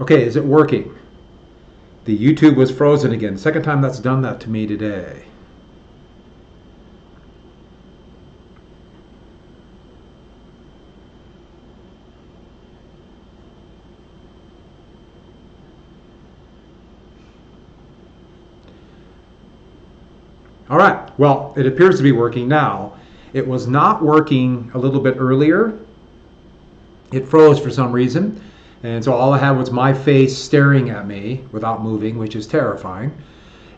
Okay, is it working? The YouTube was frozen again. Second time that's done that to me today. All right, well, it appears to be working now. It was not working a little bit earlier. It froze for some reason. And so all I had was my face staring at me without moving, which is terrifying.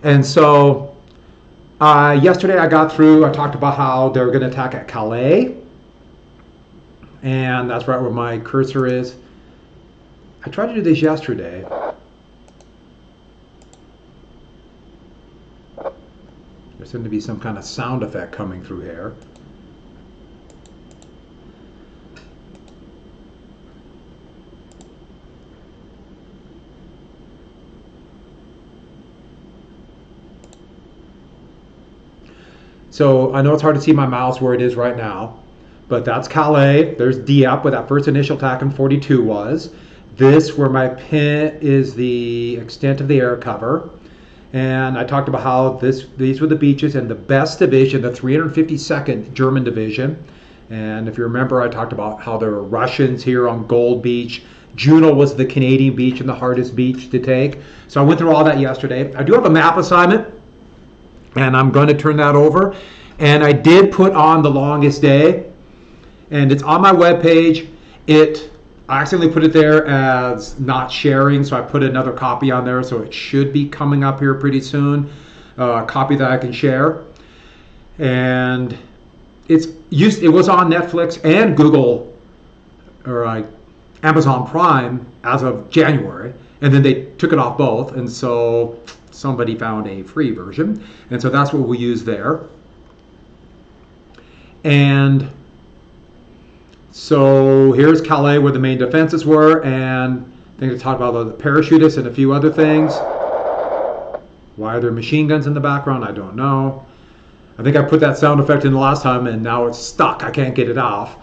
And so yesterday I got through, I talked about how they're going to attack at Calais. And that's right where my cursor is. I tried to do this yesterday. There seemed to be some kind of sound effect coming through here. So I know it's hard to see my mouse where it is right now, but that's Calais. There's Dieppe, where that first initial attack in 42 was. This, where my pin is the extent of the air cover. And I talked about how these were the beaches and the best division, the 352nd German division. And if you remember, I talked about how there were Russians here on Gold Beach. Juno was the Canadian beach and the hardest beach to take. So I went through all that yesterday. I do have a map assignment, and I'm going to turn that over. And I did put on the longest day, and it's on my webpage. I accidentally put it there as not sharing, so I put another copy on there, so it should be coming up here pretty soon, a copy that I can share. And it was on Netflix and Google or Amazon Prime as of January, and then they took it off both, and so somebody found a free version, and so that's what we use there. And so here's Calais, where the main defenses were, and I think to talk about the parachutists and a few other things. Why are there machine guns in the background? I don't know. I think I put that sound effect in the last time, and now it's stuck. I can't get it off.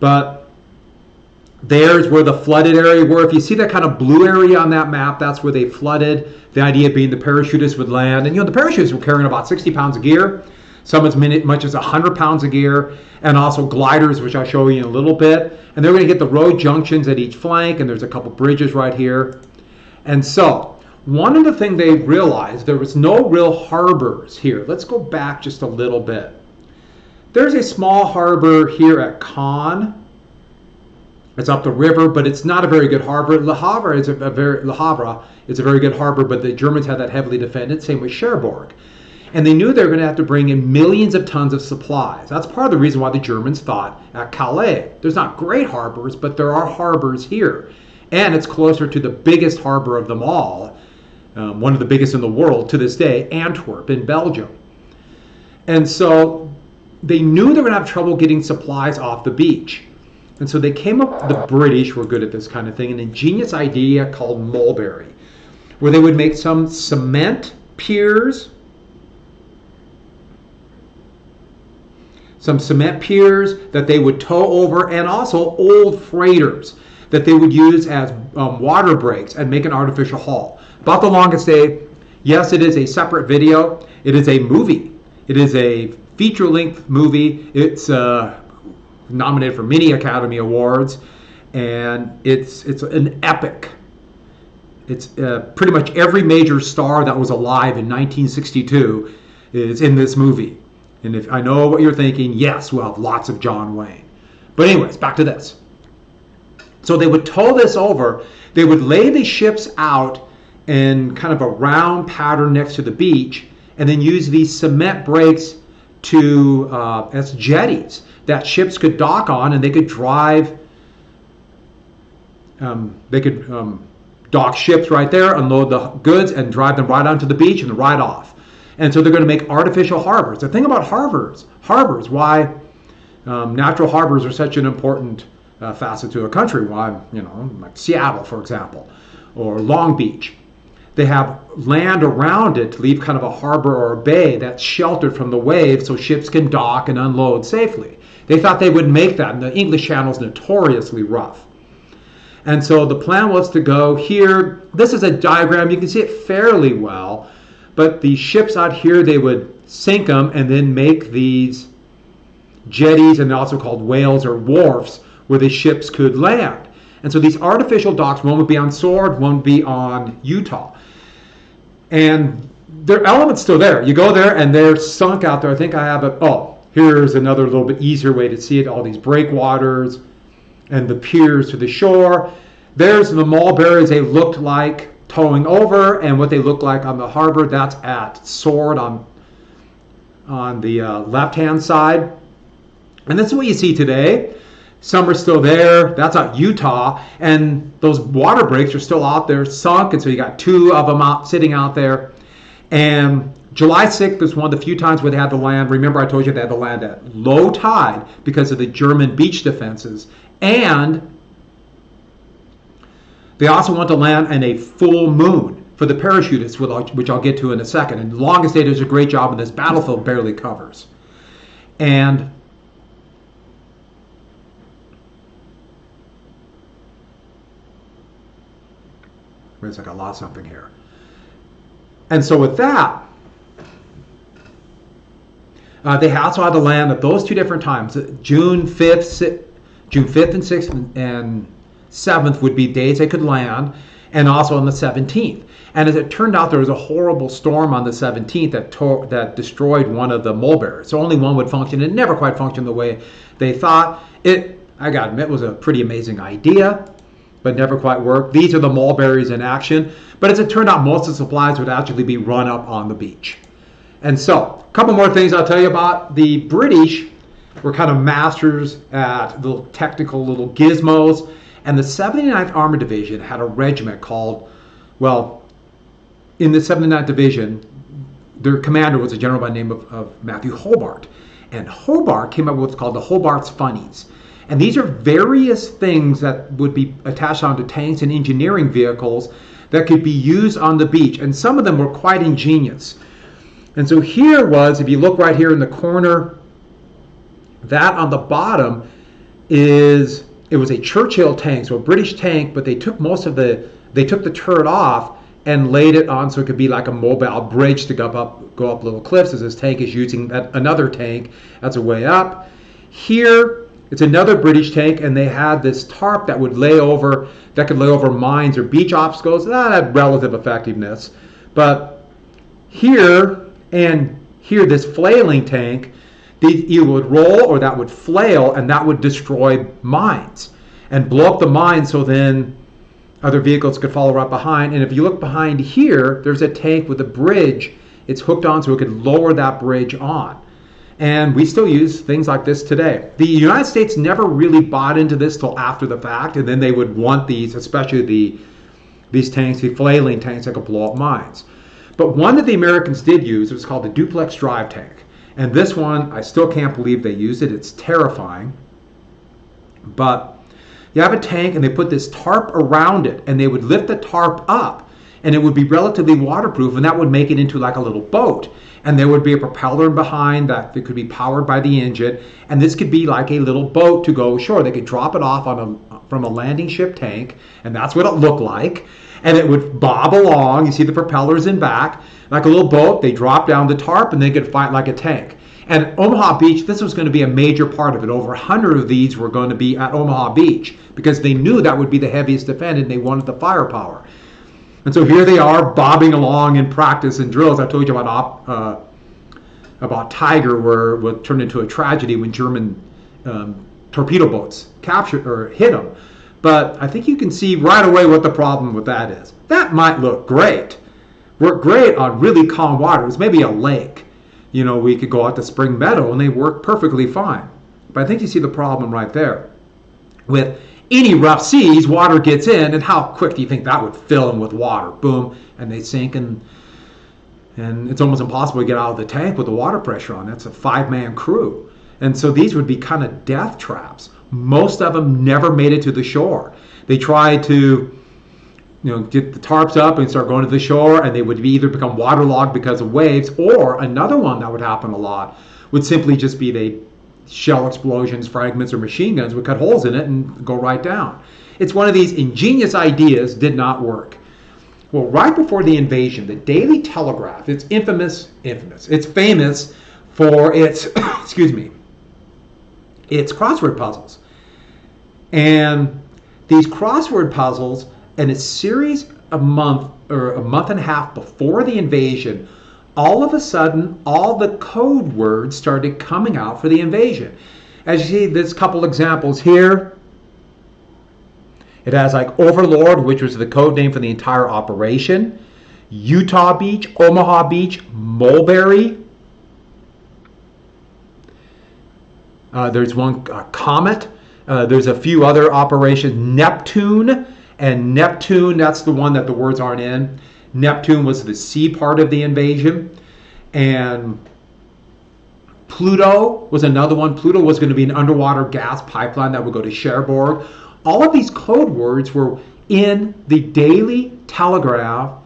But there's where the flooded area were. If you see that kind of blue area on that map, that's where they flooded. The idea being the parachutists would land. And the parachutists were carrying about 60 pounds of gear. Some as much as 100 pounds of gear, and also gliders, which I'll show you in a little bit. And they're going to get the road junctions at each flank, and there's a couple bridges right here. And so, one of the things they realized, there was no real harbors here. Let's go back just a little bit. There's a small harbor here at Caen. It's up the river, but it's not a very good harbor. Le Havre is a very good harbor, but the Germans had that heavily defended. Same with Cherbourg. And they knew they were going to have to bring in millions of tons of supplies. That's part of the reason why the Germans thought at Calais. There's not great harbors, but there are harbors here. And it's closer to the biggest harbor of them all, one of the biggest in the world to this day, Antwerp in Belgium. And so they knew they were going to have trouble getting supplies off the beach. And so they came up, the British were good at this kind of thing, an ingenious idea called mulberry, where they would make some cement piers, that they would tow over, and also old freighters that they would use as water breaks and make an artificial hull. About the longest day, yes, it is a separate video. It is a movie. It is a feature-length movie. It's nominated for many Academy Awards, and it's an epic. It's pretty much every major star that was alive in 1962 is in this movie. And if I know what you're thinking, yes, we'll have lots of John Wayne. But anyways, back to this. So they would tow this over. They would lay the ships out in kind of a round pattern next to the beach, and then use these cement breaks as jetties that ships could dock on, and they could drive. Dock ships right there, unload the goods, and drive them right onto the beach and right off. And so they're going to make artificial harbors. The thing about harbors, why natural harbors are such an important facet to a country. Why, like Seattle, for example, or Long Beach. They have land around it to leave kind of a harbor or a bay that's sheltered from the waves so ships can dock and unload safely. They thought they would make that, and the English Channel is notoriously rough. And so the plan was to go here. This is a diagram. You can see it fairly well. But the ships out here, they would sink them and then make these jetties, and they're also called whales or wharfs, where the ships could land. And so these artificial docks, one would be on Sword, one would be on Utah. And there are elements still there. You go there and they're sunk out there. I think I have it. Oh, here's another little bit easier way to see it. All these breakwaters and the piers to the shore. There's the mulberries. They looked like towing over, and what they look like on the harbor, that's at Sword on the left-hand side. And this is what you see today. Some are still there. That's at Utah. And those water breaks are still out there, sunk. And so you got two of them sitting out there. And July 6th was one of the few times where they had to land. Remember, I told you they had to land at low tide because of the German beach defenses. And they also want to land in a full moon for the parachutists, which I'll get to in a second. And Longest Day does a great job, and this battlefield barely covers. And wait a second, I lost something here. And so with that, they also had to land at those two different times. June 5th and 6th and 7th would be days they could land, and also on the 17th. And as it turned out, there was a horrible storm on the 17th that destroyed one of the mulberries. So only one would function. It never quite functioned the way they thought. I gotta admit, was a pretty amazing idea, but never quite worked. These are the mulberries in action. But as it turned out, most of the supplies would actually be run up on the beach. And so, a couple more things I'll tell you about. The British were kind of masters at the technical little gizmos. And the 79th Armored Division had a regiment called, well, in the 79th Division, their commander was a general by the name of Matthew Hobart. And Hobart came up with what's called the Hobart's Funnies. And these are various things that would be attached onto tanks and engineering vehicles that could be used on the beach. And some of them were quite ingenious. And so here was, if you look right here in the corner, that on the bottom it was a Churchill tank, so a British tank, but they took they took the turret off and laid it on so it could be like a mobile bridge to go up little cliffs, as this tank is using another tank as a way up. Here, it's another British tank, and they had this tarp that could lay over mines or beach obstacles. That had relative effectiveness. But here and here, this flailing tank, either would roll or that would flail, and that would destroy mines and blow up the mines, so then other vehicles could follow right behind. And if you look behind here, there's a tank with a bridge. It's hooked on so it could lower that bridge on. And we still use things like this today. The United States never really bought into this till after the fact, and then they would want these, especially these tanks, the flailing tanks that could blow up mines. But one that the Americans did use was called the duplex drive tank. And this one, I still can't believe they used it. It's terrifying. But you have a tank, and they put this tarp around it, and they would lift the tarp up, and it would be relatively waterproof, and that would make it into like a little boat. And there would be a propeller behind that could be powered by the engine, and this could be like a little boat to go ashore. They could drop it off from a landing ship tank, and that's what it looked like. And it would bob along. You see the propellers in back, like a little boat. They drop down the tarp, and they could fight like a tank. And at Omaha Beach, this was going to be a major part of it. Over 100 of these were going to be at Omaha Beach because they knew that would be the heaviest defended, and they wanted the firepower. And so here they are bobbing along in practice and drills. I told you about Tiger, where it turned into a tragedy when German torpedo boats captured or hit them. But I think you can see right away what the problem with that is. That might look great. Work great on really calm waters, maybe a lake. You know, we could go out to Spring Meadow and they work perfectly fine. But I think you see the problem right there. With any rough seas, water gets in, and how quick do you think that would fill them with water? Boom, and they sink, and it's almost impossible to get out of the tank with the water pressure on. That's a 5-man crew. And so these would be kind of death traps. Most of them never made it to the shore. They tried to get the tarps up and start going to the shore, and they would either become waterlogged because of waves, or another one that would happen a lot would simply just be they shell explosions, fragments, or machine guns would cut holes in it and go right down. It's one of these ingenious ideas, did not work. Well, right before the invasion, the Daily Telegraph, it's it's famous for its, excuse me, its crossword puzzles. And these crossword puzzles, in a series a month or a month and a half before the invasion, all of a sudden, all the code words started coming out for the invasion. As you see, there's a couple examples here. It has like Overlord, which was the code name for the entire operation. Utah Beach, Omaha Beach, Mulberry. There's one Comet. There's a few other operations. Neptune. And Neptune, that's the one that the words aren't in. Neptune was the sea part of the invasion. And Pluto was another one. Pluto was going to be an underwater gas pipeline that would go to Cherbourg. All of these code words were in the Daily Telegraph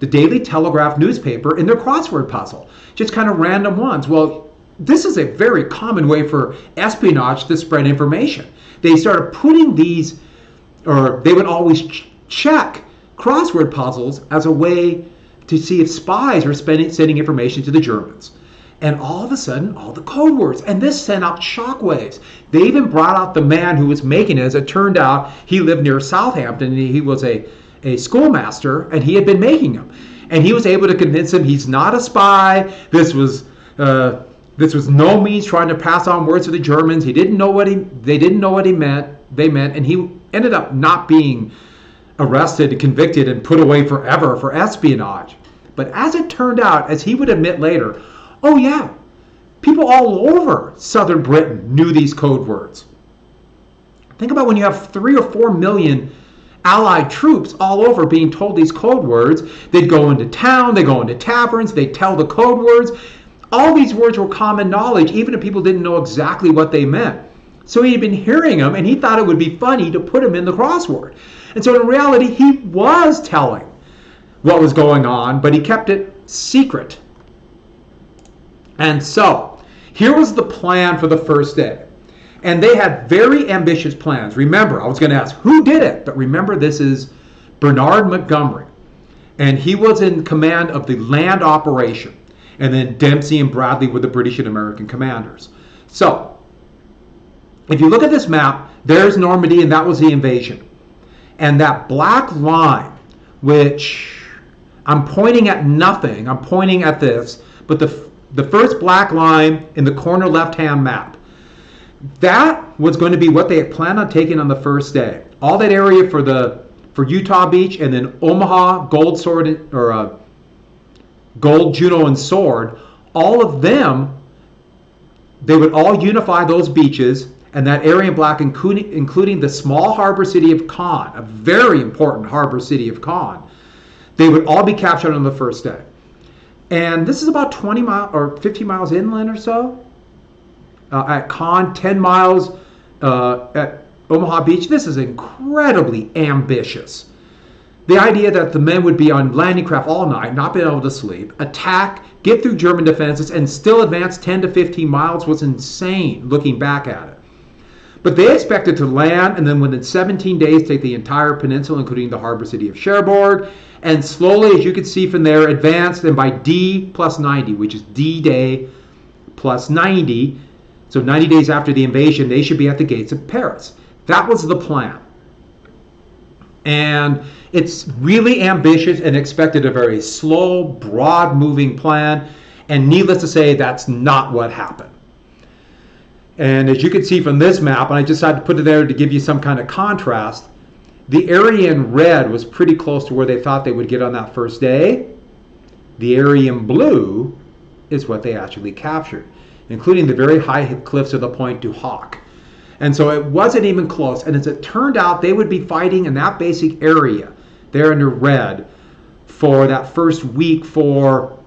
newspaper in their crossword puzzle. Just kind of random ones. Well, this is a very common way for espionage to spread information. They started putting these, or they would always check crossword puzzles as a way to see if spies were sending information to the Germans. And all of a sudden, all the code words. And this sent out shockwaves. They even brought out the man who was making it. As it turned out, he lived near Southampton. And he was a schoolmaster, and he had been making them. And he was able to convince him he's not a spy. This was no means trying to pass on words to the Germans. They didn't know what he meant. And he ended up not being arrested, convicted, and put away forever for espionage. But as it turned out, as he would admit later, oh yeah, people all over southern Britain knew these code words. Think about when you have 3 or 4 million Allied troops all over being told these code words. They'd go into town, they'd go into taverns, they'd tell the code words. All these words were common knowledge, even if people didn't know exactly what they meant. So he'd been hearing them, and he thought it would be funny to put them in the crossword. And so in reality, he was telling what was going on, but he kept it secret. And so, here was the plan for the first day. And they had very ambitious plans. Remember, I was going to ask, who did it? But remember, this is Bernard Montgomery. And he was in command of the land operation. And then Dempsey and Bradley were the British and American commanders. So, if you look at this map, there's Normandy, and that was the invasion. And that black line, which I'm pointing at nothing, I'm pointing at this, but the first black line in the corner left-hand map, that was going to be what they had planned on taking on the first day. All that area for Utah Beach, and then Omaha, Gold Sword, or Gold, Juno, and Sword, all of them, they would all unify those beaches, and that area in black, including the small harbor city of Caen, a very important harbor city of Caen, they would all be captured on the first day. And this is about 20 miles or 15 miles inland or so. At Caen, 10 miles at Omaha Beach. This is incredibly ambitious. The idea that the men would be on landing craft all night, not being able to sleep, attack, get through German defenses, and still advance 10 to 15 miles was insane looking back at it. But they expected to land and then within 17 days take the entire peninsula, including the harbor city of Cherbourg, and slowly, as you can see from there, advanced, and by D plus 90, which is D-Day plus 90, so 90 days after the invasion, they should be at the gates of Paris. That was the plan. And it's really ambitious and expected a very slow, broad-moving plan, and needless to say, that's not what happened. And as you can see from this map, and I just decided to put it there to give you some kind of contrast, the area in red was pretty close to where they thought they would get on that first day. The area in blue is what they actually captured, including the very high cliffs of the Point du Hoc. And so it wasn't even close. And as it turned out, they would be fighting in that basic area there in red for that first week for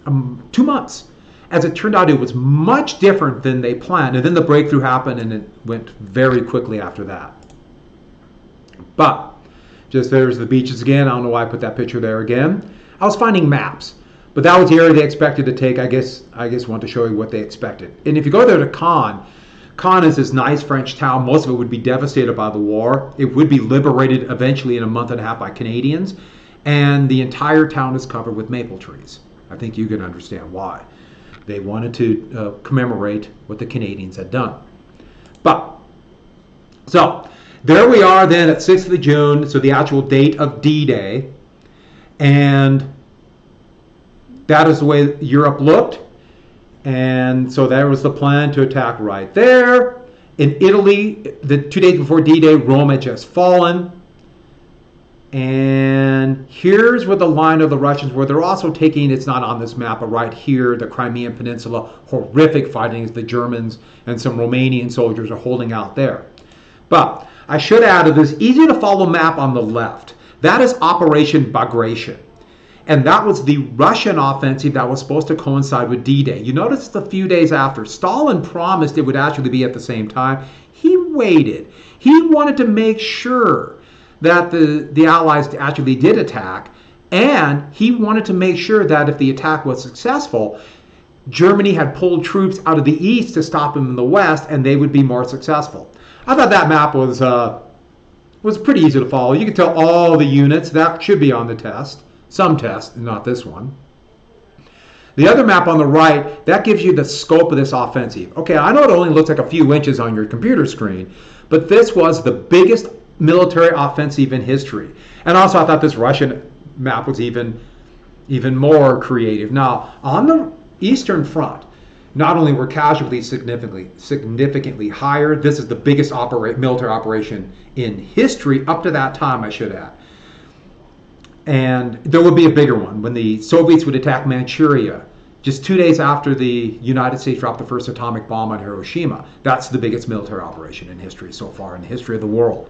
2 months. As it turned out, it was much different than they planned. And then the breakthrough happened, and it went very quickly after that. But just there's the beaches again. I don't know why I put that picture there again. I was finding maps. But that was the area they expected to take. I guess want to show you what they expected. And if you go there to Caen is this nice French town. Most of it would be devastated by the war. It would be liberated eventually in a month and a half by Canadians. And the entire town is covered with maple trees. I think you can understand why. They wanted to commemorate what the Canadians had done. So there we are then at 6th of June, so the actual date of D-Day. And that is the way Europe looked. And so there was the plan to attack right there. In Italy, the 2 days before D-Day, Rome had just fallen. And here's where the line of the Russians were. They're also taking, it's not on this map, but right here, the Crimean Peninsula, horrific fighting as the Germans and some Romanian soldiers are holding out there. But I should add to this easy to follow map on the left. That is Operation Bagration. And that was the Russian offensive that was supposed to coincide with D-Day. You notice it's a few days after. Stalin promised it would actually be at the same time. He waited. He wanted to make sure that the Allies actually did attack. And he wanted to make sure that if the attack was successful, Germany had pulled troops out of the east to stop them in the west, and they would be more successful. I thought that map was pretty easy to follow. You can tell all the units. That should be on the test. Some test, not this one. The other map on the right, that gives you the scope of this offensive. Okay, I know it only looks like a few inches on your computer screen, but this was the biggest military offensive in history. And also I thought this Russian map was even more creative. Now, on the Eastern Front, not only were casualties significantly higher, this is the biggest military operation in history up to that time, I should add. And there would be a bigger one when the Soviets would attack Manchuria just 2 days after the United States dropped the first atomic bomb on Hiroshima. That's the biggest military operation in history so far, in the history of the world.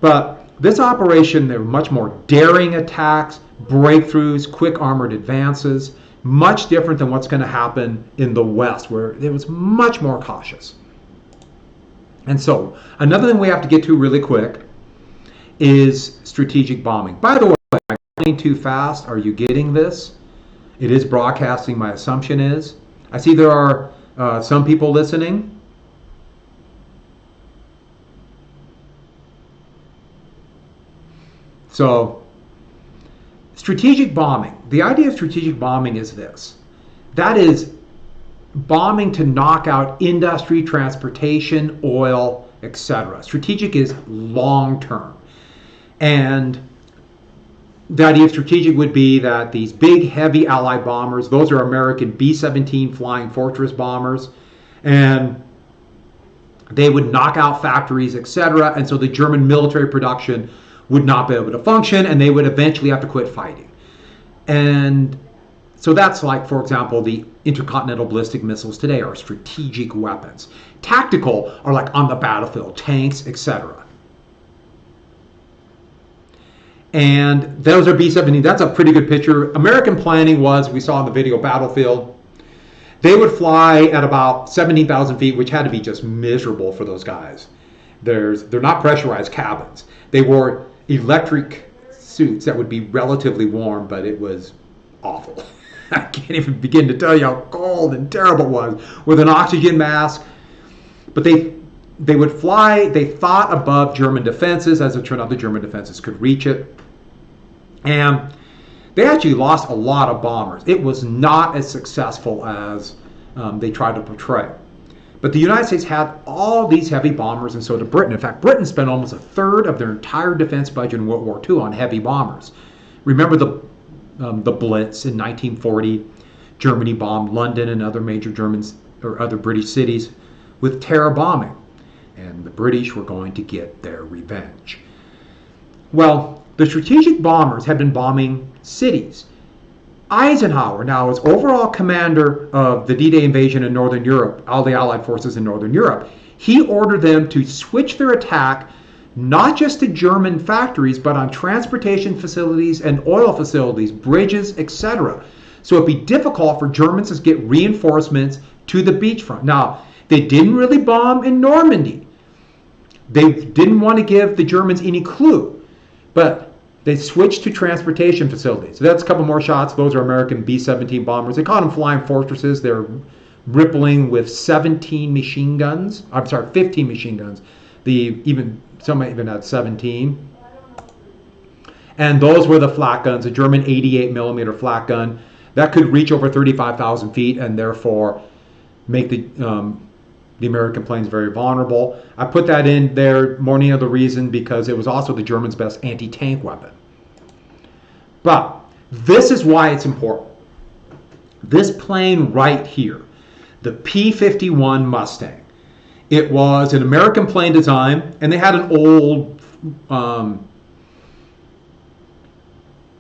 But this operation, there were much more daring attacks, breakthroughs, quick armored advances, much different than what's going to happen in the West, where it was much more cautious. And so, another thing we have to get to really quick is strategic bombing. By the way, I'm going too fast. Are you getting this? It is broadcasting, my assumption is. I see there are some people listening. So, strategic bombing. The idea of strategic bombing is this. That is bombing to knock out industry, transportation, oil, etc. Strategic is long term. And the idea of strategic would be that these big, heavy Allied bombers, those are American B-17 Flying Fortress bombers, and they would knock out factories, etc. And so the German military production would not be able to function, and they would eventually have to quit fighting. And so that's like, for example, the intercontinental ballistic missiles today are strategic weapons. Tactical are like on the battlefield, tanks, etc. And those are B-17. That's a pretty good picture. American planning was, we saw in the video, battlefield. They would fly at about 17,000 feet, which had to be just miserable for those guys. They're not pressurized cabins. They wore electric suits that would be relatively warm, but it was awful. I can't even begin to tell you how cold and terrible it was, with an oxygen mask. But they would fly, they fought above German defenses. As it turned out, the German defenses could reach it. And they actually lost a lot of bombers. It was not as successful as they tried to portray. But the United States had all these heavy bombers, and so did Britain. In fact, Britain spent almost a third of their entire defense budget in World War II on heavy bombers. Remember the Blitz in 1940? Germany bombed London and other major Germans or other British cities with terror bombing. And the British were going to get their revenge. Well, the strategic bombers had been bombing cities. Eisenhower, now as overall commander of the D-Day invasion in Northern Europe, all the Allied forces in Northern Europe, he ordered them to switch their attack not just to German factories, but on transportation facilities and oil facilities, bridges, etc. So it'd be difficult for Germans to get reinforcements to the beachfront. Now, they didn't really bomb in Normandy. They didn't want to give the Germans any clue. But They switched to transportation facilities. So that's a couple more shots. Those are American B-17 bombers. They call them flying fortresses. They're rippling with 17 machine guns. I'm sorry, 15 machine guns. Some even had 17. And those were the flat guns, a German 88 millimeter flat gun that could reach over 35,000 feet and therefore make the American planes very vulnerable. I put that in there more than the reason because it was also the Germans' best anti-tank weapon. But this is why it's important. This plane right here, the P51 Mustang, it was an American plane design, and they had an old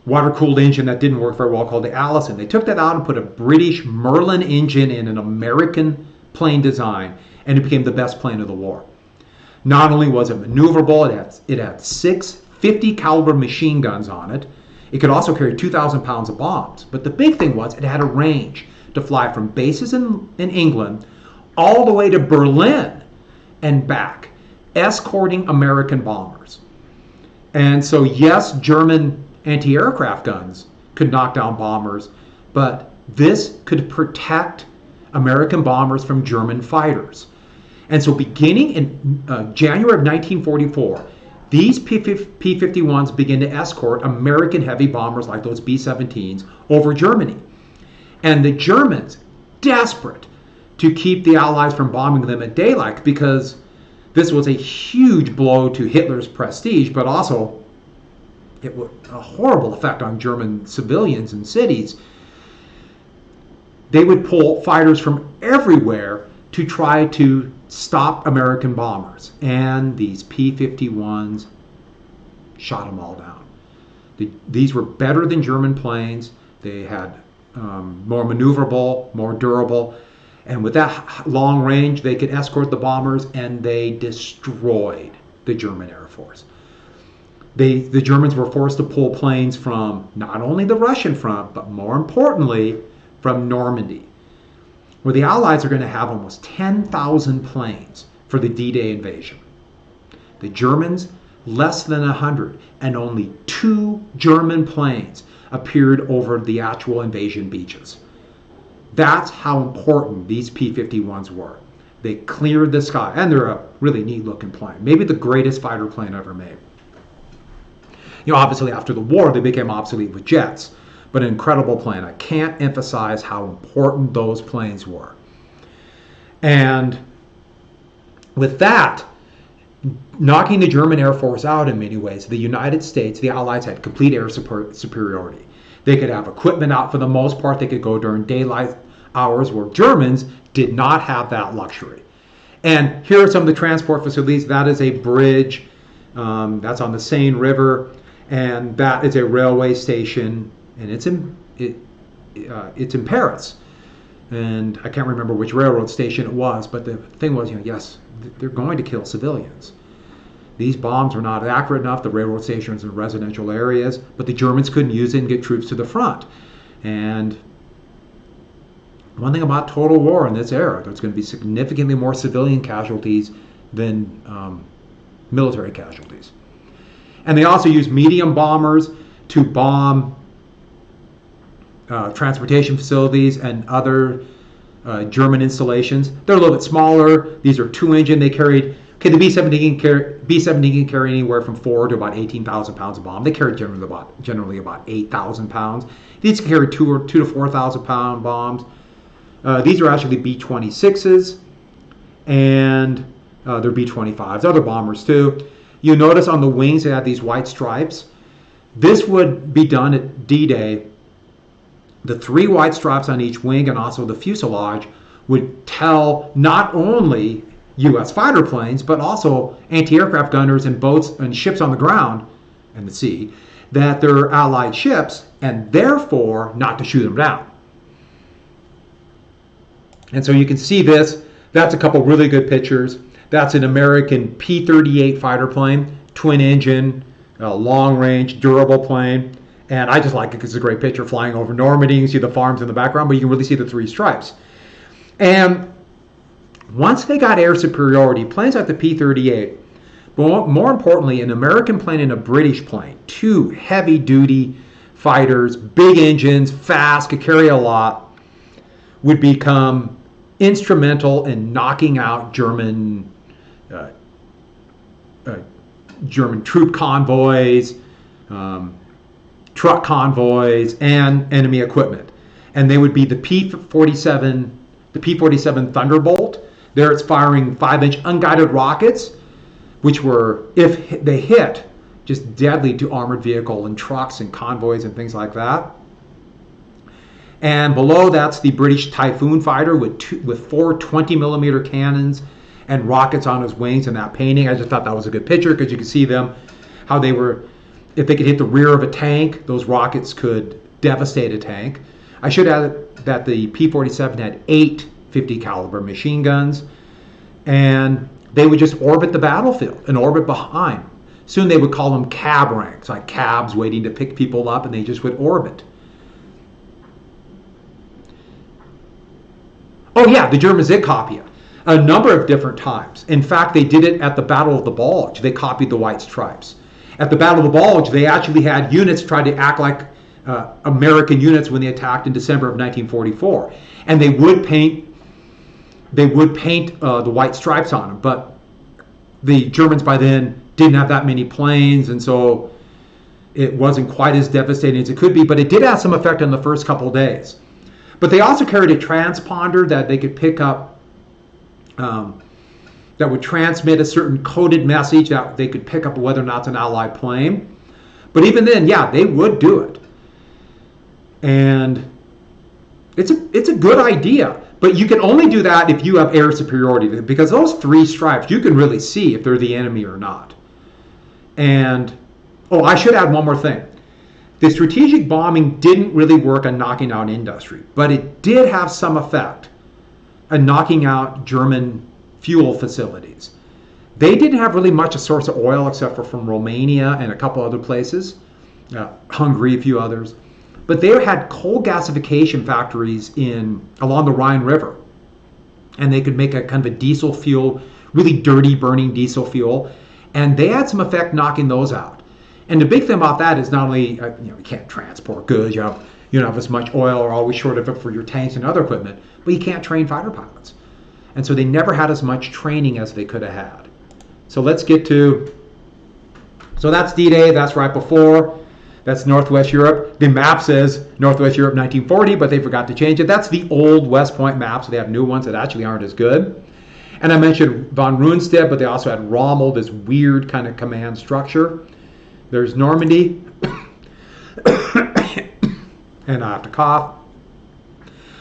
water-cooled engine that didn't work very well called the Allison. They took that out and put a British Merlin engine in an American plane design, and it became the best plane of the war. Not only was it maneuverable, it had 6 50 caliber machine guns on it. It could also carry 2,000 pounds of bombs. But the big thing was it had a range to fly from bases in England all the way to Berlin and back, escorting American bombers. And so yes, German anti-aircraft guns could knock down bombers, but this could protect American bombers from German fighters. And so beginning in January of 1944, these P-51s begin to escort American heavy bombers like those B-17s over Germany. And the Germans, desperate to keep the Allies from bombing them at daylight, because this was a huge blow to Hitler's prestige, but also it was a horrible effect on German civilians and cities. They would pull fighters from everywhere to try to stop American bombers. And these P-51s shot them all down. These were better than German planes. They had more maneuverable, more durable. And with that long range, they could escort the bombers, and they destroyed the German Air Force. The Germans were forced to pull planes from not only the Russian front, but more importantly, from Normandy, where the Allies are going to have almost 10,000 planes for the D-Day invasion. The Germans, less than 100, and only 2 German planes appeared over the actual invasion beaches. That's how important these P-51s were. They cleared the sky, and they're a really neat looking plane. Maybe the greatest fighter plane ever made. Obviously after the war, they became obsolete with jets, but an incredible plane. I can't emphasize how important those planes were. And with that, knocking the German Air Force out in many ways, the United States, the Allies, had complete air superiority. They could have equipment out for the most part. They could go during daylight hours, where Germans did not have that luxury. And here are some of the transport facilities. That is a bridge. That's on the Seine River. And that is a railway station. And it's in Paris. And I can't remember which railroad station it was. But the thing was, yes, they're going to kill civilians. These bombs were not accurate enough. The railroad stations in residential areas, but the Germans couldn't use it and get troops to the front. And one thing about total war in this era, there's going to be significantly more civilian casualties than military casualties. And they also use medium bombers to bomb transportation facilities and other German installations. They're a little bit smaller. These are 2-engine. They carried, the B-17 can carry anywhere from 4 to about 18,000 pounds of bomb. They carry generally about 8,000 pounds. These can carry 2 to 4,000 pound bombs. These are actually B-26s, and they're B-25s, other bombers too. You notice on the wings they have these white stripes. This would be done at D-Day. The 3 white stripes on each wing and also the fuselage would tell not only U.S. fighter planes, but also anti-aircraft gunners and boats and ships on the ground and the sea that they're Allied ships, and therefore not to shoot them down. And so you can see this. That's a couple really good pictures. That's an American P-38 fighter plane, twin engine, long range, durable plane. And I just like it because it's a great picture flying over Normandy. You can see the farms in the background, but you can really see the 3 stripes. And once they got air superiority, planes like the P-38 But more importantly, an American plane and a British plane, two heavy-duty fighters, big engines, fast, could carry a lot, would become instrumental in knocking out German troop convoys, truck convoys, and enemy equipment. And they would be the P47 Thunderbolt. There it's firing 5-inch unguided rockets, which were, if they hit, just deadly to armored vehicle and trucks and convoys and things like that. And below that's the British Typhoon fighter with 4 20-millimeter cannons and rockets on his wings in that painting. I just thought that was a good picture because you could see them, how they were, if they could hit the rear of a tank, those rockets could devastate a tank. I should add that the P-47 had 8 50 caliber machine guns, and they would just orbit the battlefield and orbit behind. Soon they would call them cab ranks, like cabs waiting to pick people up, and they just would orbit. Oh yeah, the Germans did copy it a number of different times. In fact, they did it at the Battle of the Bulge. They copied the White Stripes. At the Battle of the Bulge, they actually had units try to act like American units when they attacked in December of 1944, and they would paint the White Stripes on them. But the Germans by then didn't have that many planes, and so it wasn't quite as devastating as it could be. But it did have some effect on the first couple of days. But they also carried a transponder that they could pick up, that would transmit a certain coded message that they could pick up whether or not it's an Allied plane. But even then, yeah, they would do it. And it's a good idea. But you can only do that if you have air superiority, because those 3 stripes, you can really see if they're the enemy or not. And, oh, I should add one more thing. The strategic bombing didn't really work on knocking out industry, but it did have some effect on knocking out German fuel facilities. They didn't have really much a source of oil except for from Romania and a couple other places, Hungary, a few others. But they had coal gasification factories along the Rhine River, and they could make a kind of a diesel fuel, really dirty burning diesel fuel, and they had some effect knocking those out. And the big thing about that is not only you can't transport goods, you don't have as much oil, or always short of it for your tanks and other equipment, but you can't train fighter pilots, and so they never had as much training as they could have had. So let's get to. So that's D-Day. That's right before. That's Northwest Europe. The map says Northwest Europe 1940, but they forgot to change it. That's the old West Point map, so they have new ones that actually aren't as good. And I mentioned von Rundstedt, but they also had Rommel, this weird kind of command structure. There's Normandy. And I have to cough.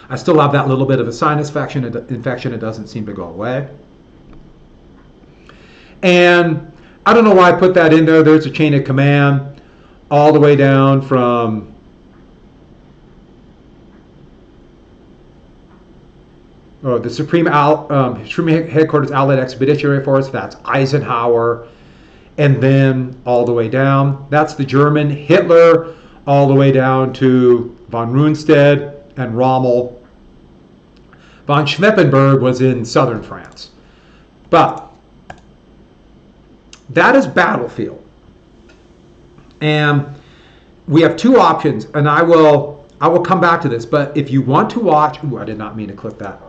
I still have that little bit of a sinus infection. It doesn't seem to go away. And I don't know why I put that in there. There's a chain of command all the way down from the Supreme Headquarters Allied Expeditionary Force. That's Eisenhower. And then all the way down, that's the German Hitler, all the way down to von Rundstedt and Rommel. Von Schweppenberg was in southern France. But that is battlefield. And we have 2 options, and I will come back to this, but if you want to watch, I did not mean to click that.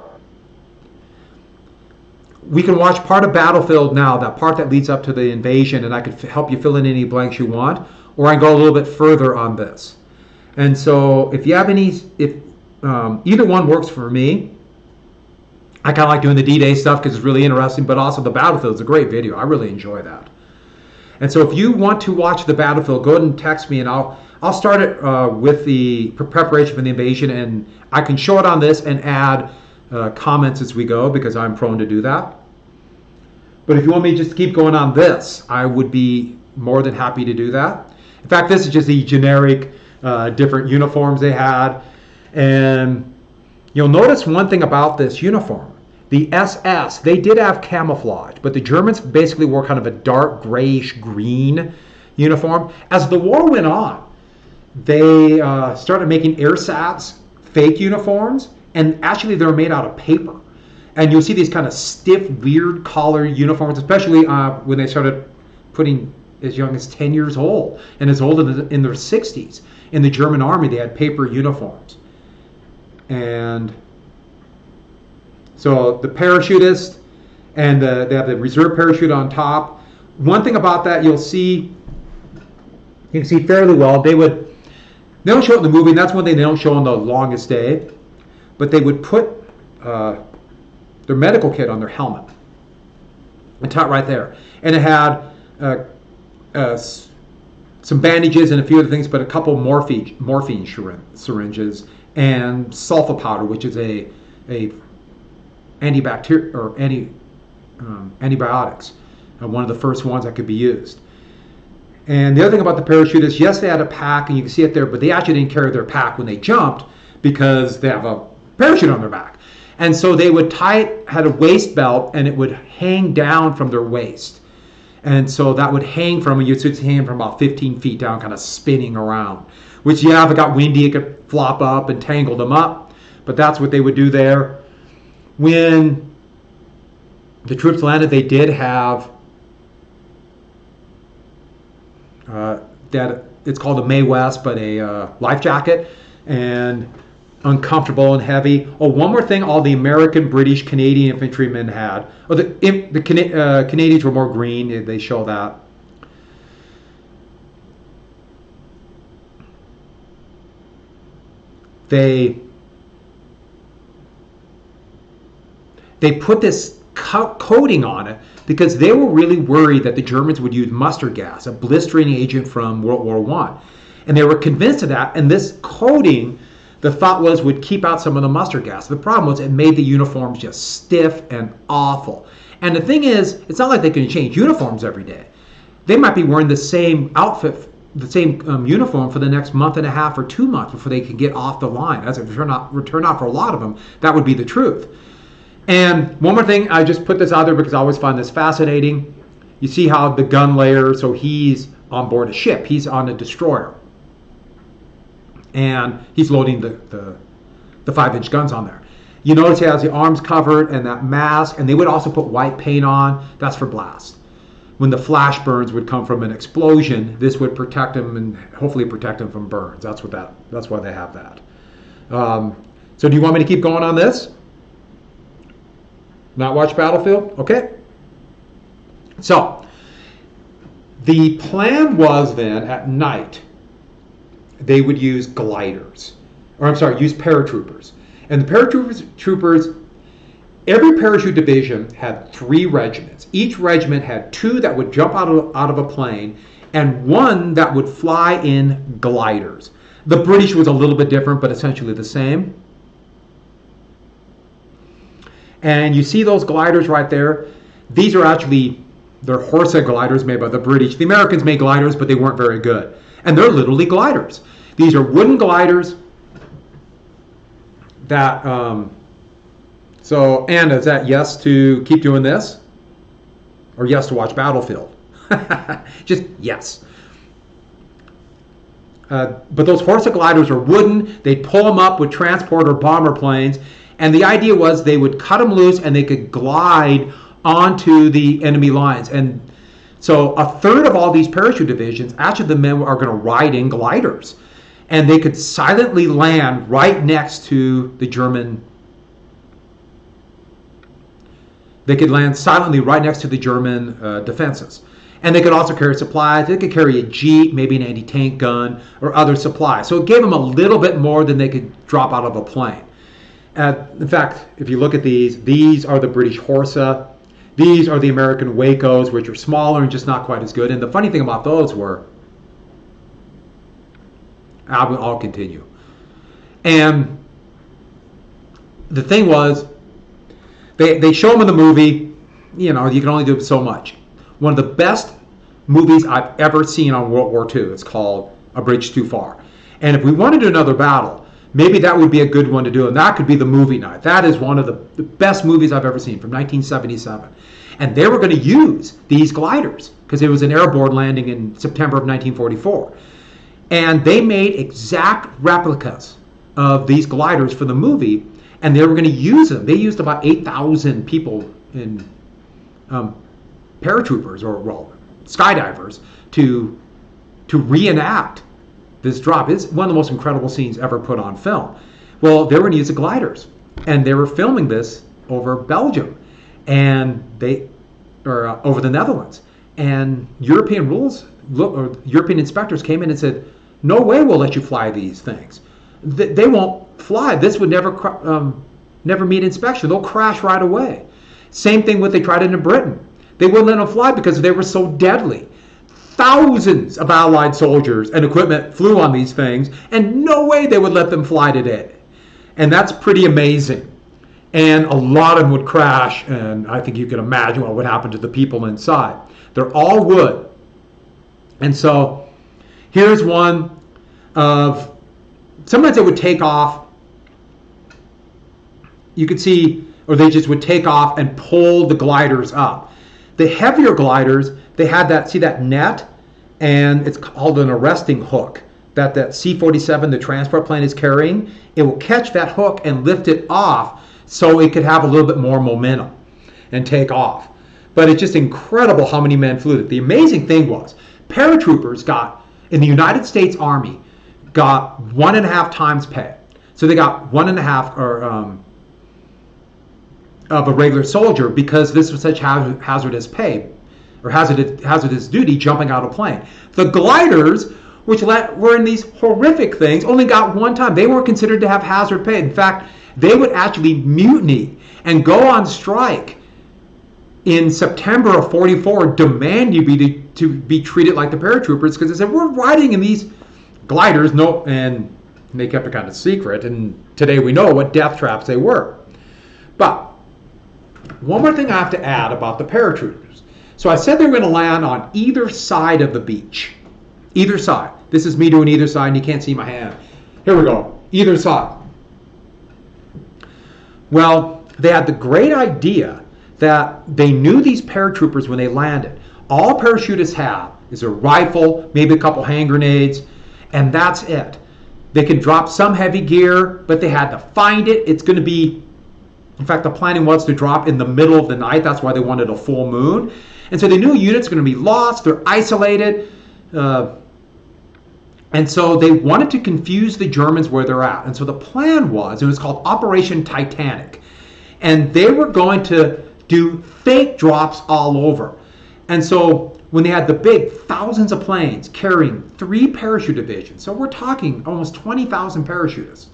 We can watch part of Battlefield now, that part that leads up to the invasion, and I could help you fill in any blanks you want, or I can go a little bit further on this. And so if you have either one works for me. I kind of like doing the D-Day stuff because it's really interesting, but also the Battlefield is a great video. I really enjoy that. And so if you want to watch the Battlefield, go ahead and text me, and I'll start it with the preparation for the invasion, and I can show it on this and add comments as we go, because I'm prone to do that. But if you want me just to keep going on this, I would be more than happy to do that. In fact, this is just the generic different uniforms they had. And you'll notice one thing about this uniform. The SS, they did have camouflage, but the Germans basically wore kind of a dark grayish green uniform. As the war went on, they started making airsats, fake uniforms, and actually they were made out of paper. And you'll see these kind of stiff, weird collar uniforms, especially when they started putting as young as 10 years old and as old in their 60s. In the German army, they had paper uniforms. And so the parachutist, and they have the reserve parachute on top. One thing about that you can see fairly well. They don't show it in the movie, and that's one thing they don't show on The Longest Day, but they would put their medical kit on their helmet and tie it right there. And it had some bandages and a few other things, but a couple morphine syringes and sulfa powder, which is a antibacterial or antibiotics, one of the first ones that could be used. And the other thing about the parachutists, yes, they had a pack, and you can see it there, but they actually didn't carry their pack when they jumped because they have a parachute on their back. And so they would had a waist belt, and it would hang down from their waist. And so that would hang you'd see it hang from about 15 feet down, kind of spinning around. Which, yeah, if it got windy, it could flop up and tangle them up. But that's what they would do there. When the troops landed, they did have that, it's called a Mae West, but a life jacket, and uncomfortable and heavy. Oh, one more thing, all the American, British, Canadian infantrymen had. Oh, the Canadians were more green. They show that. They put this coating on it because they were really worried that the Germans would use mustard gas, a blistering agent from World War I. And they were convinced of that. And this coating, the thought was, would keep out some of the mustard gas. The problem was it made the uniforms just stiff and awful. And the thing is, it's not like they can change uniforms every day. They might be wearing the same outfit, the same uniform for the next month and a half or 2 months before they can get off the line. As it return out for a lot of them, that would be the truth. And one more thing, I just put this out there because I always find this fascinating. You see how the gun layer, so he's on board a ship. He's on a destroyer. And he's loading the 5-inch guns on there. You notice he has the arms covered and that mask, and they would also put white paint on. That's for blast. When the flash burns would come from an explosion, this would protect him and hopefully protect him from burns. That's why they have that. So do you want me to keep going on this? Not watch Battlefield? Okay. So the plan was then at night they would use gliders, use paratroopers. And the paratroopers, every parachute division had 3 regiments. Each regiment had 2 that would jump out of a plane and 1 that would fly in gliders. The British was a little bit different, but essentially the same. And you see those gliders right there. These are actually, they're Horsa gliders made by the British. The Americans made gliders, but they weren't very good. And they're literally gliders. These are wooden gliders that, so Anna, is that yes to keep doing this? Or yes to watch Battlefield? Just yes. But those Horsa gliders are wooden. They'd pull them up with transport or bomber planes. And the idea was they would cut them loose and they could glide onto the enemy lines. And so a third of all these parachute divisions, actually the men are going to ride in gliders. And they could silently land right next to the German. They could land silently right next to the German defenses. And they could also carry supplies. They could carry a jeep, maybe an anti-tank gun, or other supplies. So it gave them a little bit more than they could drop out of a plane. In fact, if you look at these are the British Horsa. These are the American Wacos, which are smaller and just not quite as good. And the funny thing about those were, I'll continue. And the thing was, they show them in the movie, you can only do so much. One of the best movies I've ever seen on World War II. It's called A Bridge Too Far. And if we want to do another battle, maybe that would be a good one to do, and that could be the movie night. That is one of the best movies I've ever seen, from 1977. And they were going to use these gliders, because it was an airborne landing in September of 1944. And they made exact replicas of these gliders for the movie, and they were going to use them. They used about 8,000 people in paratroopers, or skydivers to reenact this drop. It's one of the most incredible scenes ever put on film. Well, they were going to use the gliders, and they were filming this over Belgium, and over the Netherlands, and European inspectors came in and said, "No way, we'll let you fly these things. They won't fly. This would never meet inspection. They'll crash right away." Same thing what they tried in Britain. They wouldn't let them fly because they were so deadly. Thousands of Allied soldiers and equipment flew on these things, and no way they would let them fly today. And that's pretty amazing. And a lot of them would crash, and I think you can imagine what would happen to the people inside. They're all wood. And so here's one of, sometimes they would take off, you could see, or they just would take off and pull the gliders up. The heavier gliders, they had that net, and it's called an arresting hook that C-47, the transport plane, is carrying. It will catch that hook and lift it off so it could have a little bit more momentum and take off. But it's just incredible how many men flew it. The amazing thing was, paratroopers in the United States Army, got 1.5 times pay. So they got 1.5 of a regular soldier, because this was such hazardous pay, or hazardous duty, jumping out of a plane. The gliders, which were in these horrific things, only got 1 time. They were considered to have hazard pay. In fact, they would actually mutiny and go on strike in September of '44, demand to be treated like the paratroopers, because they said, we're riding in these gliders, and they kept it kind of secret, and today we know what death traps they were. But one more thing I have to add about the paratroopers. So I said they were going to land on either side of the beach. Either side. This is me doing either side, and you can't see my hand. Here we go. Either side. Well, they had the great idea that they knew these paratroopers when they landed. All parachutists have is a rifle, maybe a couple hand grenades, and that's it. They can drop some heavy gear, but they had to find it. It's going to be, in fact, the planning was to drop in the middle of the night. That's why they wanted a full moon. And so they knew units are going to be lost. They're isolated. And so they wanted to confuse the Germans where they're at. And so the plan was, it was called Operation Titanic. And they were going to do fake drops all over. And so when they had the big thousands of planes carrying 3 parachute divisions, so we're talking almost 20,000 parachutists.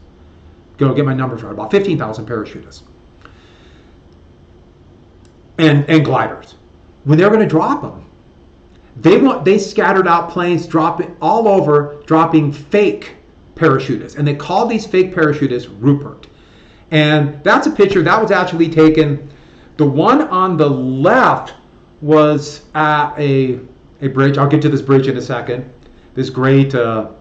Go get my numbers right, about 15,000 parachutists. And gliders. When they were going to drop them, they scattered out planes dropping all over, dropping fake parachutists. And they called these fake parachutists Rupert. And that's a picture that was actually taken. The one on the left was at a bridge. I'll get to this bridge in a second. This great singing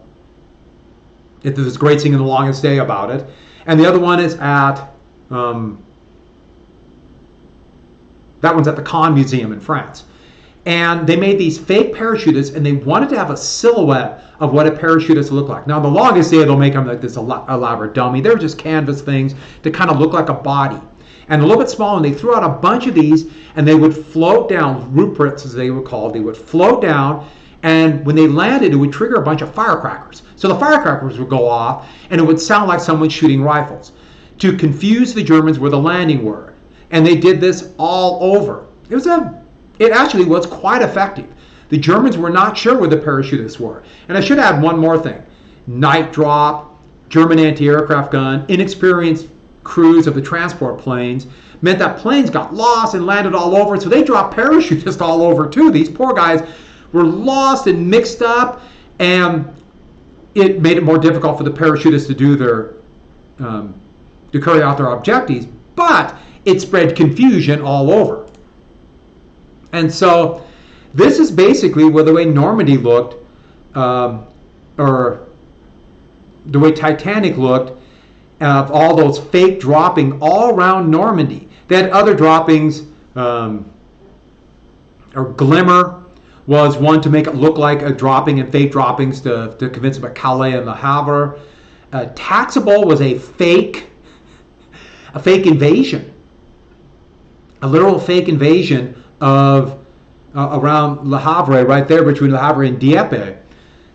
The Longest Day about it. And the other one is at that one's at the Caen Museum in France. And they made these fake parachutists, and they wanted to have a silhouette of what a parachutist looked like. Now, The Longest Day, they'll make them like this elaborate dummy. They're just canvas things to kind of look like a body. And a little bit smaller, and they threw out a bunch of these, and they would float down, Ruperts as they were called. They would float down, and when they landed, it would trigger a bunch of firecrackers. So the firecrackers would go off, and it would sound like someone shooting rifles to confuse the Germans where the landing were. And they did this all over. It actually was quite effective. The Germans were not sure where the parachutists were. And I should add one more thing. Night drop, German anti-aircraft gun, inexperienced crews of the transport planes meant that planes got lost and landed all over. So they dropped parachutists all over too. These poor guys were lost and mixed up, and it made it more difficult for the parachutists to do to carry out their objectives. But it spread confusion all over. And so this is basically where the way Normandy looked, or the way Titanic looked, of all those fake dropping all around Normandy. They had other droppings, or Glimmer was one to make it look like a dropping, and fake droppings to convince them about Calais and the Havre. Taxable was a fake invasion. A literal fake invasion of around Le Havre, right there between Le Havre and Dieppe.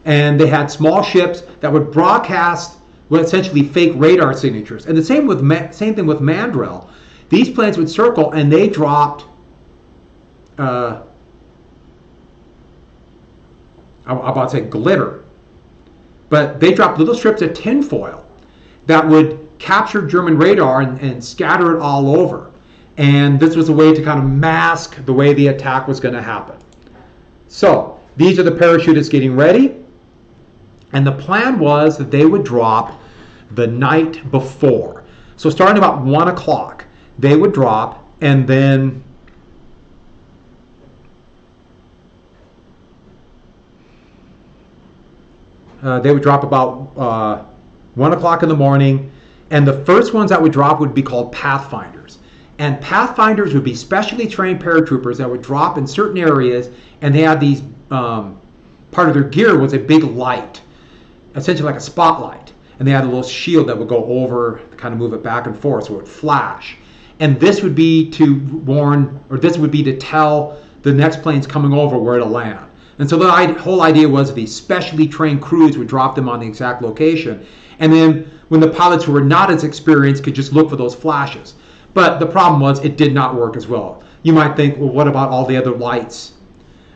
And they had small ships that would broadcast essentially fake radar signatures. And the same thing with Mandrel. These planes would circle, and they dropped. I'm about to say glitter, but they dropped little strips of tinfoil that would capture German radar and scatter it all over. And this was a way to kind of mask the way the attack was going to happen. So these are the parachutists getting ready. And the plan was that they would drop the night before. So starting about 1 o'clock, they would drop, and then they would drop about 1 o'clock in the morning. And the first ones that would drop would be called Pathfinders. And Pathfinders would be specially trained paratroopers that would drop in certain areas, and they had these, part of their gear was a big light, essentially like a spotlight. And they had a little shield that would go over, to kind of move it back and forth, so it would flash. And this would be to warn, or this would be to tell the next planes coming over where to land. And so the whole idea was these specially trained crews would drop them on the exact location. And then when the pilots who were not as experienced could just look for those flashes. But the problem was it did not work as well. You might think, well, what about all the other lights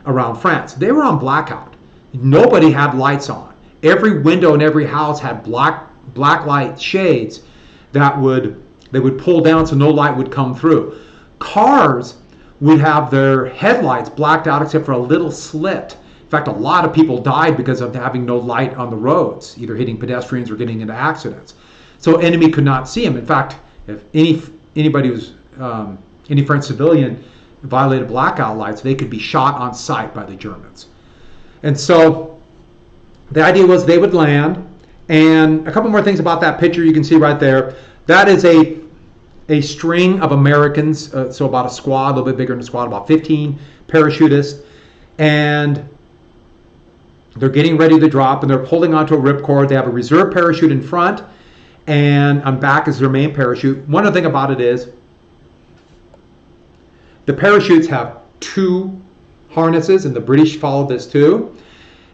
around France? They were on blackout. Nobody had lights on. Every window in every house had black light shades that they would pull down so no light would come through. Cars would have their headlights blacked out except for a little slit. In fact, a lot of people died because of having no light on the roads, either hitting pedestrians or getting into accidents. So enemy could not see them. In fact, if anybody was any French civilian violated blackout lights, they could be shot on sight by the Germans. And so the idea was they would land. And a couple more things about that picture you can see right there. That is a string of Americans, so about a squad, a little bit bigger than a squad, about 15 parachutists. And they're getting ready to drop, and they're holding onto a ripcord. They have a reserve parachute in front, and on back is their main parachute. One other thing about it is the parachutes have 2 harnesses, and the British followed this too.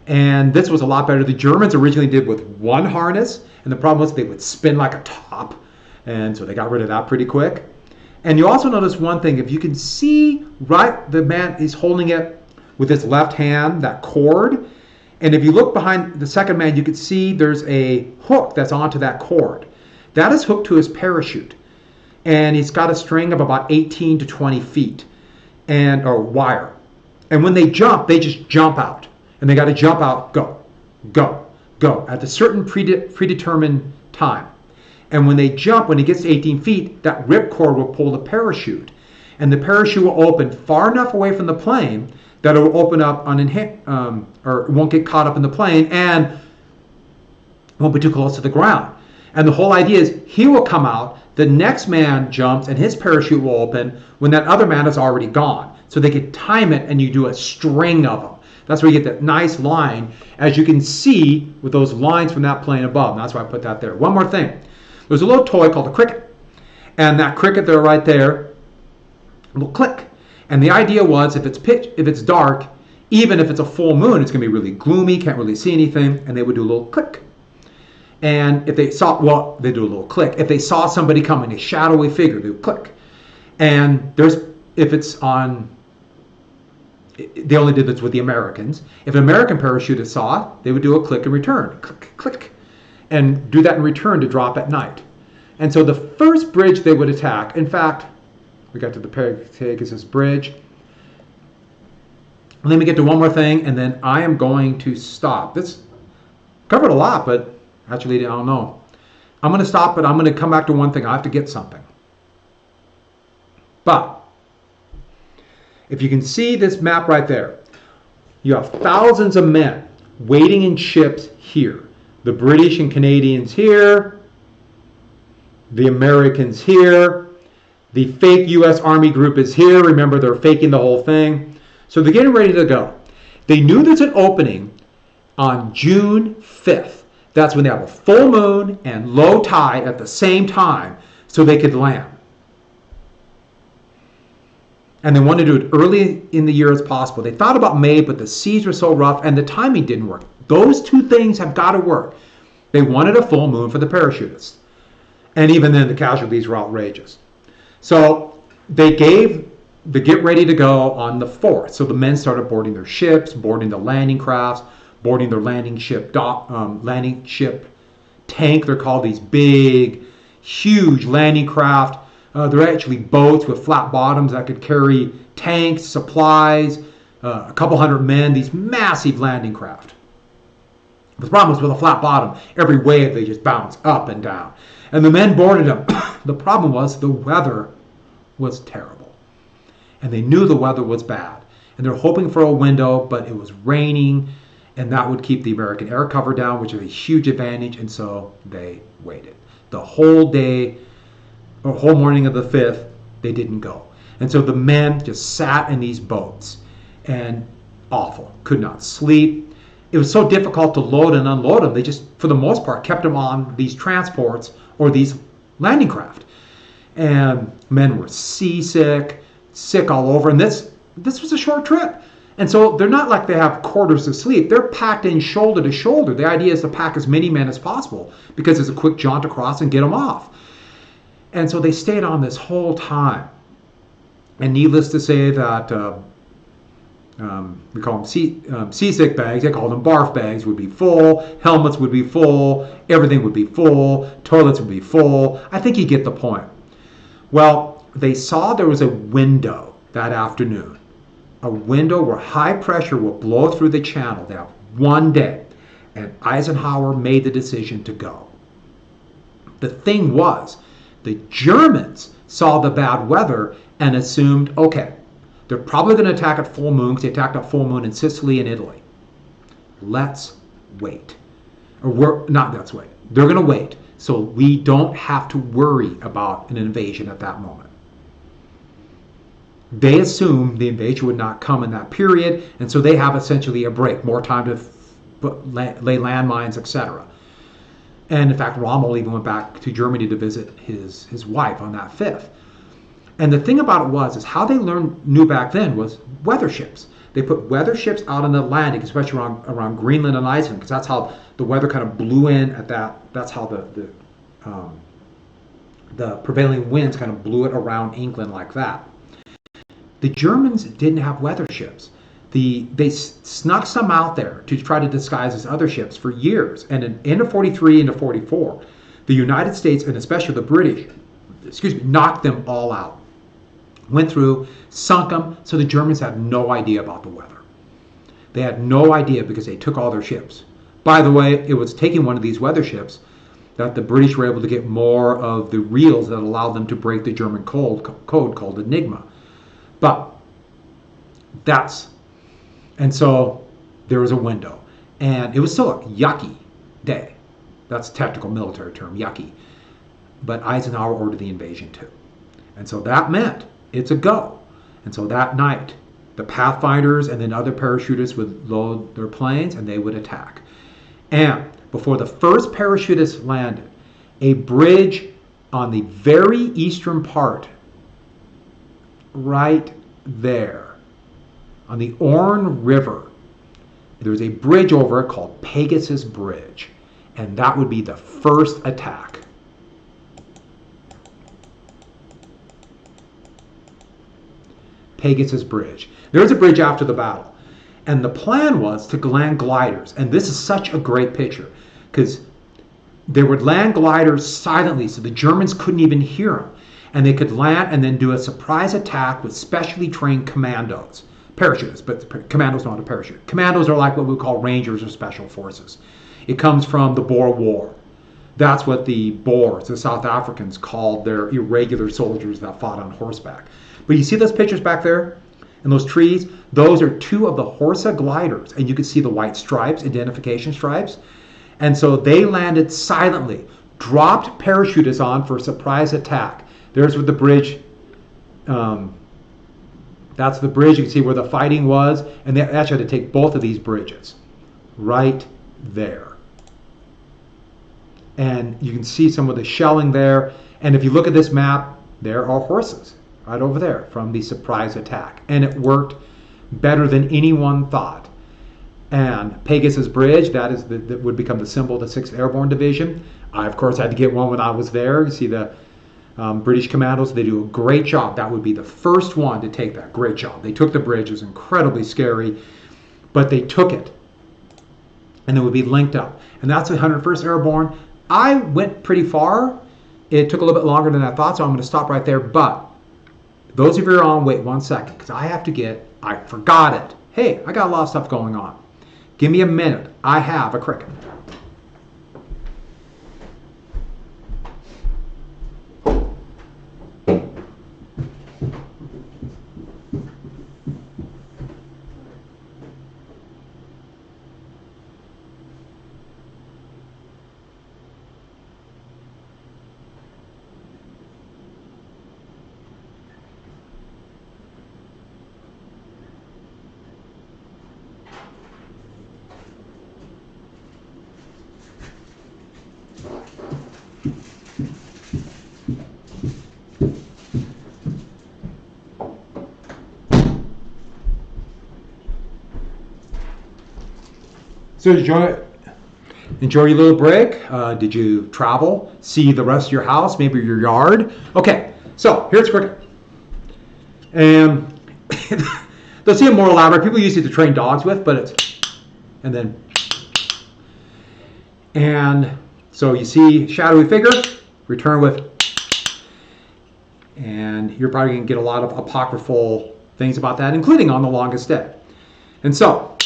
And this was a lot better. The Germans originally did with 1 harness, and the problem was they would spin like a top. And so they got rid of that pretty quick. And you also notice one thing. If you can see, right, the man is holding it with his left hand, that cord. And if you look behind the second man, you can see there's a hook that's onto that cord. That is hooked to his parachute. And he's got a string of about 18 to 20 feet, or wire. And when they jump, they just jump out. And they got to jump out, go, go, go, at a certain predetermined time. And when they jump, when it gets to 18 feet, that ripcord will pull the parachute. And the parachute will open far enough away from the plane that it will open up or it won't get caught up in the plane and won't be too close to the ground. And the whole idea is he will come out, the next man jumps, and his parachute will open when that other man is already gone. So they can time it, and you do a string of them. That's where you get that nice line, as you can see with those lines from that plane above. And that's why I put that there. One more thing. There's a little toy called a cricket. And that cricket there, right there, will click. And the idea was if it's dark, even if it's a full moon, it's going to be really gloomy, can't really see anything, and they would do a little click. And if they saw, well, they do a little click. If they saw somebody coming, a shadowy figure, they would click. And if it's on, they only did this with the Americans. If an American parachutist saw it, they would do a click and return, click, click, and do that in return to drop at night. And so the first bridge they would attack, in fact, we got to the Pegasus Bridge. Let me get to one more thing, and then I am going to stop. This covered a lot, but actually, I don't know. I'm going to stop, but I'm going to come back to one thing. I have to get something. But if you can see this map right there, you have thousands of men waiting in ships here. The British and Canadians here, the Americans here, the fake U.S. Army group is here. Remember, they're faking the whole thing. So they're getting ready to go. They knew there's an opening on June 5th. That's when they have a full moon and low tide at the same time so they could land. and they wanted to do it early in the year as possible. They thought about May, but the seas were so rough and the timing didn't work. Those two things have got to work. They wanted a full moon for the parachutists. And even then, the casualties were outrageous. So they gave the get ready to go on the 4th. So the men started boarding their ships, boarding the landing crafts, boarding their landing ship tank. They're called these big, huge landing craft. They're actually boats with flat bottoms that could carry tanks, supplies, a couple hundred men, these massive landing craft. The problem was with a flat bottom, every wave they just bounce up and down. And the men boarded them. The problem was the weather was terrible. And they knew the weather was bad. And they're hoping for a window, but it was raining, and that would keep the American air cover down, which is a huge advantage, and so they waited. The whole day, or whole morning of the 5th, they didn't go. And so the men just sat in these boats, and awful, could not sleep. It was so difficult to load and unload them, they just, for the most part, kept them on these transports or these landing craft. And men were seasick, sick all over, and this was a short trip. And so they're not like they have quarters to sleep. They're packed in shoulder to shoulder. The idea is to pack as many men as possible because it's a quick jaunt across and get them off. And so they stayed on this whole time. And needless to say that we call them seasick bags. They call them barf bags. Would be full. Helmets would be full. Everything would be full. Toilets would be full. I think you get the point. Well, they saw there was a window that afternoon. A window where high pressure will blow through the channel. They have one day. And Eisenhower made the decision to go. The thing was, the Germans saw the bad weather and assumed, okay, they're probably going to attack at full moon because they attacked at full moon in Sicily and Italy. Let's wait. Let's wait. They're going to wait. So we don't have to worry about an invasion at that moment. They assume the invasion would not come in that period, and so they have essentially a break, more time to lay landmines, etc. And in fact, Rommel even went back to Germany to visit his wife on that 5th. And the thing about it is how they knew back then was weather ships. They put weather ships out in the Atlantic, especially around Greenland and Iceland, because that's how the weather kind of blew in at that. That's how the prevailing winds kind of blew it around England like that. The Germans didn't have weather ships. They snuck some out there to try to disguise as other ships for years. And in end of 43 into 44, the United States, and especially the British, knocked them all out. Went through, sunk them, so the Germans had no idea about the weather. They had no idea because they took all their ships. By the way, it was taking one of these weather ships that the British were able to get more of the reels that allowed them to break the German code called Enigma. But and so there was a window. And it was still a yucky day. That's a technical military term, yucky. But Eisenhower ordered the invasion too. And so that meant it's a go. And so that night, the Pathfinders and then other parachutists would load their planes and they would attack. And before the first parachutists landed, a bridge on the very eastern part, right there, on the Orne River, there's a bridge over it called Pegasus Bridge. And that would be the first attack. Pegasus Bridge. There's a bridge after the battle. And the plan was to land gliders. And this is such a great picture because they would land gliders silently so the Germans couldn't even hear them. And they could land and then do a surprise attack with specially trained commandos. Parachutists, but commandos not a parachute. Commandos are like what we call Rangers or Special Forces. It comes from the Boer War. That's what the Boers, the South Africans, called their irregular soldiers that fought on horseback. But you see those pictures back there and those trees? Those are two of the Horsa gliders. And you can see the white stripes, identification stripes. And so they landed silently, dropped parachutists on for a surprise attack. There's what the bridge, that's the bridge. You can see where the fighting was. And they actually had to take both of these bridges right there. And you can see some of the shelling there. And if you look at this map, there are horses. right over there from the surprise attack. And it worked better than anyone thought. And Pegasus Bridge, that would become the symbol of the 6th Airborne Division. I, of course, had to get one when I was there. You see the British Commandos, they do a great job. That would be the first one to take that. Great job. They took the bridge. It was incredibly scary, but they took it. And it would be linked up. And that's the 101st Airborne. I went pretty far. It took a little bit longer than I thought, so I'm going to stop right there. But those of you who are on, wait 1 second, because I forgot it. Hey, I got a lot of stuff going on. Give me a minute. I have a cricket. So enjoy your little break. Did you travel? See the rest of your house? Maybe your yard? Okay, so here's cricket. And they'll see it more elaborate. People use it to train dogs with, but it's, and then, and so you see shadowy figure, return with, and you're probably going to get a lot of apocryphal things about that, including on the longest day. And so,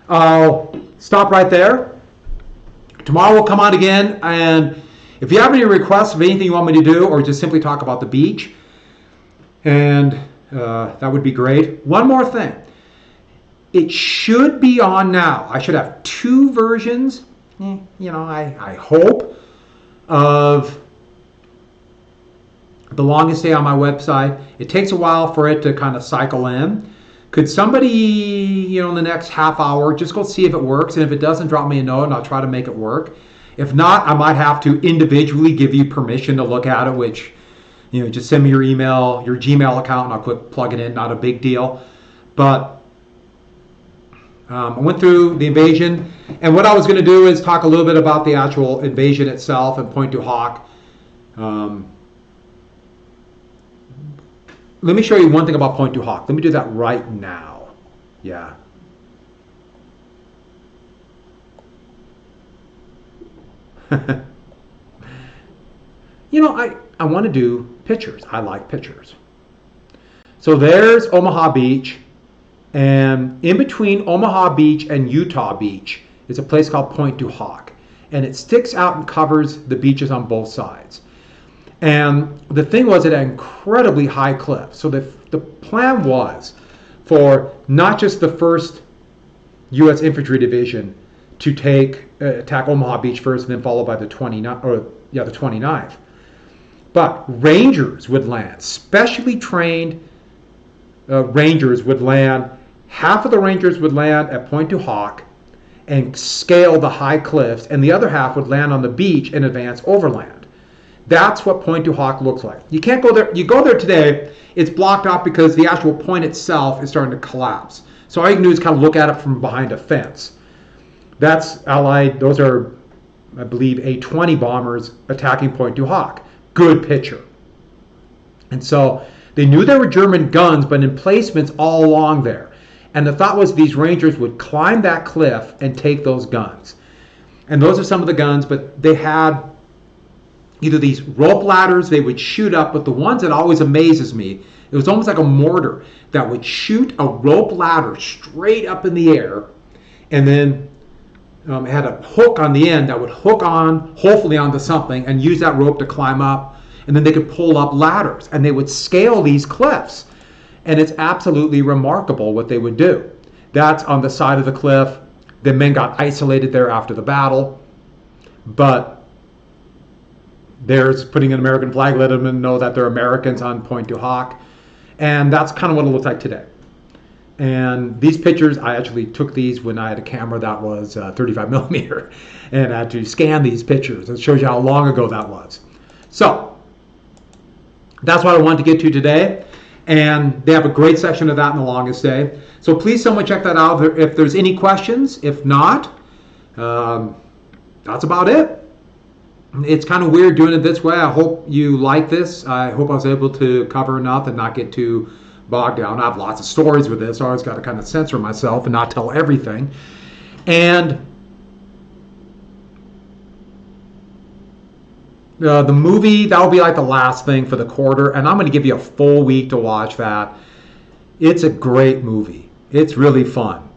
I'll stop right there. Tomorrow we'll come on again, and if you have any requests of anything you want me to do, or just simply talk about the beach, and that would be great. One more thing. It should be on now. I should have 2 versions, I hope, of the longest day on my website. It takes a while for it to kind of cycle in. Could somebody, in the next half hour, just go see if it works, and if it doesn't, drop me a note and I'll try to make it work. If not, I might have to individually give you permission to look at it, which, just send me your email, your Gmail account, and I'll quick plug it in. Not a big deal. But I went through the invasion, and what I was going to do is talk a little bit about the actual invasion itself and Pointe du Hoc. Let me show you one thing about Pointe du Hoc. Let me do that right now. Yeah. I want to do pictures. I like pictures. So there's Omaha Beach, and in between Omaha Beach and Utah Beach is a place called Pointe du Hoc, and it sticks out and covers the beaches on both sides. And the thing was, it had incredibly high cliff. So the plan was for not just the 1st U.S. Infantry Division to attack Omaha Beach first, and then followed by the 29th. But Rangers would land, specially trained Rangers would land. Half of the Rangers would land at Pointe du Hoc and scale the high cliffs, and the other half would land on the beach and advance overland. That's what Pointe du Hoc looks like. You can't go there. You go there today, it's blocked off because the actual point itself is starting to collapse. So all you can do is kind of look at it from behind a fence. That's Allied. Those are, I believe, A-20 bombers attacking Pointe du Hoc. Good picture. And so they knew there were German guns, but emplacements all along there. And the thought was these Rangers would climb that cliff and take those guns. And those are some of the guns, but they had either these rope ladders they would shoot up, but the ones that always amazes me, it was almost like a mortar that would shoot a rope ladder straight up in the air, and then it had a hook on the end that would hook on, hopefully onto something, and use that rope to climb up, and then they could pull up ladders, and they would scale these cliffs. And it's absolutely remarkable what they would do. That's on the side of the cliff. The men got isolated there after the battle, but there's putting an American flag, letting them know that they're Americans on Pointe du Hoc. And that's kind of what it looks like today. And these pictures, I actually took these when I had a camera that was 35 millimeter, and I had to scan these pictures. It shows you how long ago that was. So that's what I wanted to get to today. And they have a great section of that in The Longest Day. So please someone check that out if there's any questions. If not, that's about it. It's kind of weird doing it this way. I hope you like this. I hope I was able to cover enough and not get too bogged down. I have lots of stories with this. I always got to kind of censor myself and not tell everything. And the movie, that will be like the last thing for the quarter. And I'm going to give you a full week to watch that. It's a great movie. It's really fun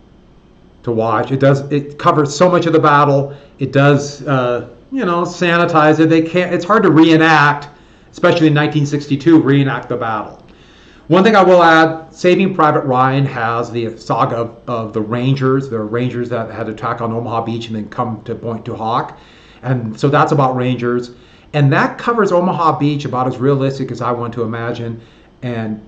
to watch. It covers so much of the battle. It does, sanitize it. It's hard to reenact, especially in 1962, reenact the battle. One thing I will add, Saving Private Ryan has the saga of the Rangers. There are Rangers that had to attack on Omaha Beach and then come to Point du Hoc. And so that's about Rangers. And that covers Omaha Beach about as realistic as I want to imagine. And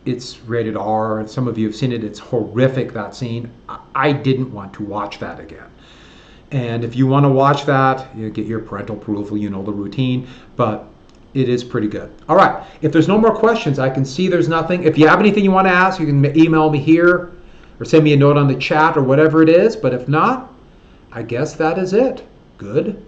it's rated R. Some of you have seen it. It's horrific, that scene. I didn't want to watch that again. And if you want to watch that, get your parental approval, you know the routine. But it is pretty good. All right. If there's no more questions, I can see there's nothing. If you have anything you want to ask, you can email me here or send me a note on the chat or whatever it is. But if not, I guess that is it. Good